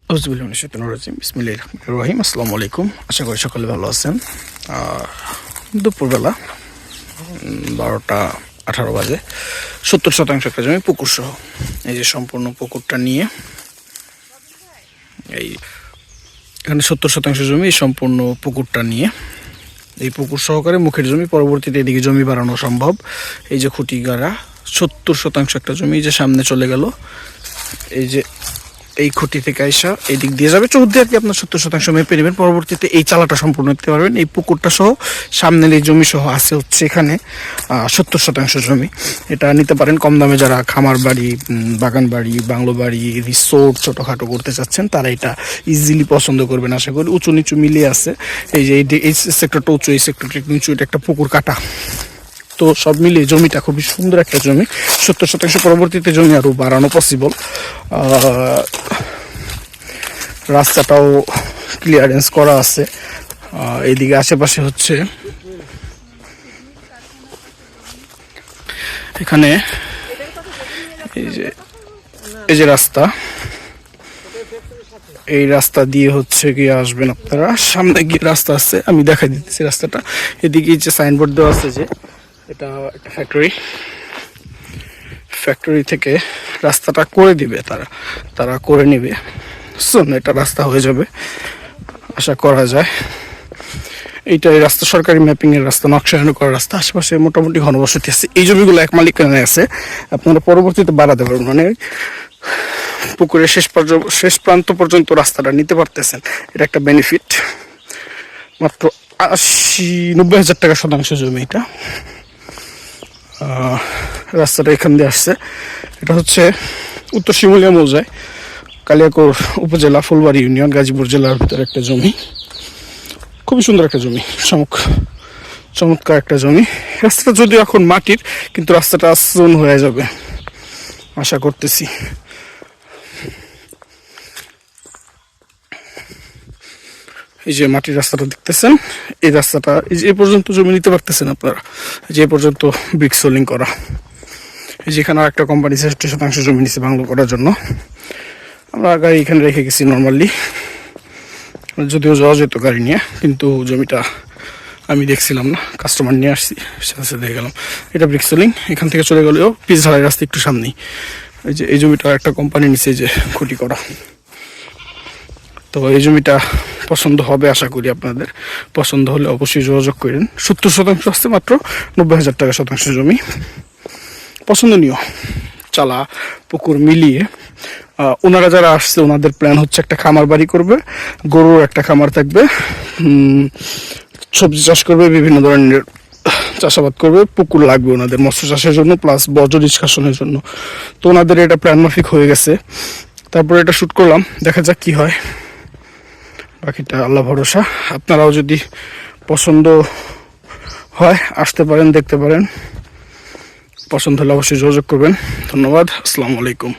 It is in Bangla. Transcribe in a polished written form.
বিসমিল্লাহির রহিম। আসসালামু আলাইকুম। আশা করি সকলে ভালো আছেন। দুপুরবেলা 12:18 বাজে 70% একটা জমি পুকুর সহ, এই যে সম্পূর্ণ পুকুরটা নিয়ে, এই এখানে 70% জমি, এই সম্পূর্ণ পুকুরটা নিয়ে, এই পুকুর সহকারে মুখের জমি, পরবর্তীতে এদিকে জমি বাড়ানো সম্ভব। এই যে খুঁটি গাড়া 70% একটা জমি যে সামনে চলে গেল, এই যে এই খুঁটি থেকে আইসা এই দিক দিয়ে যাবে চৌদ্দি আর কি, আপনার 70% মেপে নেবেন। পরবর্তীতে এই চালাটা সম্পূর্ণ নিতে পারবেন। এই পুকুরটা সহ সামনের এই জমি সহ আছে হচ্ছে এখানে 70% জমি। এটা নিতে পারেন কম দামে। যারা খামার বাড়ি, বাগান বাড়ি, বাংলো বাড়ি, রিসোর্ট ছোটোখাটো করতে চাচ্ছেন তারা এটা ইজিলি পছন্দ করবেন আশা করি। উঁচু নিচু মিলিয়ে আছে। এই যে এই সেক্টরটা উঁচু, এই সেক্টরটা নিচু, এটা একটা পুকুর কাটা, তো সব মিলিয়ে জমিটা খুবই সুন্দর একটা জমি। 70%। পরবর্তীতে জমি আরও বাড়ানো পসিবল। রাস্তাটাও ক্লিয়ারেন্স করা আছে। এইদিকে আশেপাশে হচ্ছে এখানে এই যে রাস্তা, এই রাস্তা দিয়ে হচ্ছে গিয়ে আসবেন আপনারা। সামনে গিয়ে রাস্তা আছে, আমি দেখাই দিতেছি রাস্তাটা। এদিকে যে সাইনবোর্ড দেওয়া আছে যে এটা একটা ফ্যাক্টরি থেকে রাস্তাটা করে দিবে, তারা করে নেবে। এটা রাস্তা হয়ে যাবে আশা করা যায়। এইটা এই রাস্তা সরকারি ম্যাপিং এর রাস্তা, নকশায়ন করা রাস্তা। আশেপাশে মোটামুটি ঘনবসতি আছে। এই জমিগুলো এক মালিকানায় আছে, আপনারা পরবর্তীতে বাড়াতে পারবেন। মানে পুকুরের শেষ প্রান্ত পর্যন্ত রাস্তাটা নিতে পারতেছেন, এটা একটা বেনিফিট। মাত্র 80-90 হাজার টাকা শতাংশ জমি এটা। রাস্তাটা এখান দিয়ে আসছে। এটা হচ্ছে উত্তর শিমুলিয়া মৌজায়, কালিয়াকৈর উপজেলা, ফুলবাড়ী ইউনিয়ন, গাজীপুর জেলার ভিতরে একটা জমি। খুবই সুন্দর একটা জমি, চমৎকার একটা জমি। রাস্তাটা যদিও এখন মাটির, কিন্তু রাস্তাটা সুন হয়ে যাবে আশা করতেছি। এই যে মাটির রাস্তাটা দেখতেছেন, এই রাস্তাটা এই পর্যন্ত জমি নিতে পারতেছেন আপনারা, যে পর্যন্ত ব্রিক সোলিং করা। এই যেখানে আর একটা কোম্পানি 60% জমি নিচ্ছে বাংলো করার জন্য। আমরা গাড়ি এখানে রেখে গেছি নর্মালি, যদিও যাওয়া যেত গাড়ি নিয়ে, কিন্তু জমিটা আমি দেখছিলাম না, কাস্টমার নিয়ে আসছি, সাথে দেখে গেলাম। এটা ব্রিক সোলিং, এখান থেকে চলে গেলেও পিচ ঢালাই রাস্তা একটু সামনেই। এই যে এই জমিটা একটা কোম্পানি নিচ্ছে, যে খুঁটি করা। তো এই জমিটা পছন্দ হবে আশা করি। আপনাদের পছন্দ হলে অবশ্যই যোগাযোগ করেন। 70% আসছে, মাত্র 90 হাজার টাকা শতাংশ জমি, পছন্দনীয়। চালা পুকুর মিলিয়ে ওনারা যারা আসছে, ওনাদের প্ল্যান হচ্ছে একটা খামার বাড়ি করবে, গরুর একটা খামার থাকবে, সবজি চাষ করবে, বিভিন্ন ধরনের চাষাবাদ করবে। পুকুর লাগবে ওনাদের মৎস্য চাষের জন্য, প্লাস বর্জ্য নিষ্কাশনের জন্য। তো ওনাদের এটা প্ল্যান মাফিক হয়ে গেছে। তারপরে এটা শ্যুট করলাম, দেখা যাক কি হয়, বাকিটা আল্লাহ ভরসা। আপনারাও যদি পছন্দ হয় আসতে পারেন, দেখতে পারেন। পছন্দ হলে অবশ্যই যোগাযোগ করবেন। ধন্যবাদ। আসসালামু আলাইকুম।